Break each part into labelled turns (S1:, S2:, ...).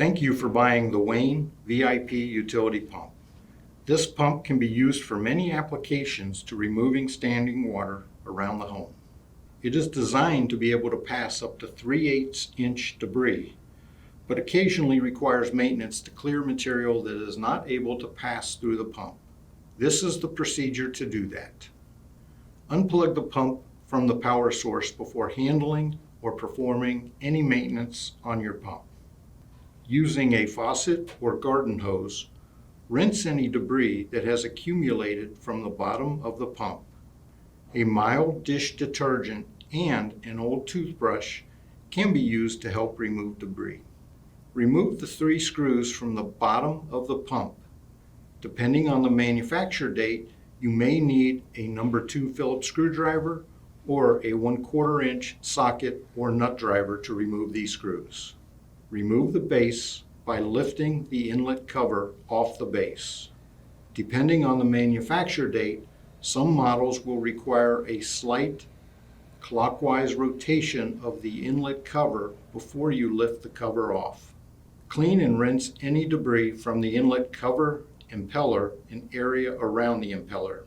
S1: Thank you for buying the Wayne VIP utility pump. This pump can be used for many applications to removing standing water around the home. It is designed to be able to pass up to 3/8 inch debris, but occasionally requires maintenance to clear material that is not able to pass through the pump. This is the procedure to do that. Unplug the pump from the power source before handling or performing any maintenance on your pump. Using a faucet or garden hose, rinse any debris that has accumulated from the bottom of the pump. A mild dish detergent and an old toothbrush can be used to help remove debris. Remove the 3 screws from the bottom of the pump. Depending on the manufacture date, you may need a number 2 Phillips screwdriver or a 1/4 inch socket or nut driver to remove these screws. Remove the base by lifting the inlet cover off the base. Depending on the manufacture date, some models will require a slight clockwise rotation of the inlet cover before you lift the cover off. Clean and rinse any debris from the inlet cover, impeller, and area around the impeller.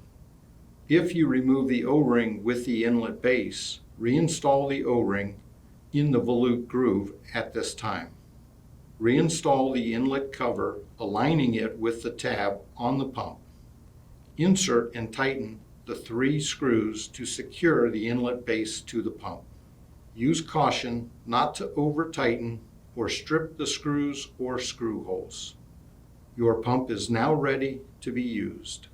S1: If you remove the O-ring with the inlet base, reinstall the O-ring in the volute groove at this time. Reinstall the inlet cover, aligning it with the tab on the pump. Insert and tighten the 3 screws to secure the inlet base to the pump. Use caution not to over-tighten or strip the screws or screw holes. Your pump is now ready to be used.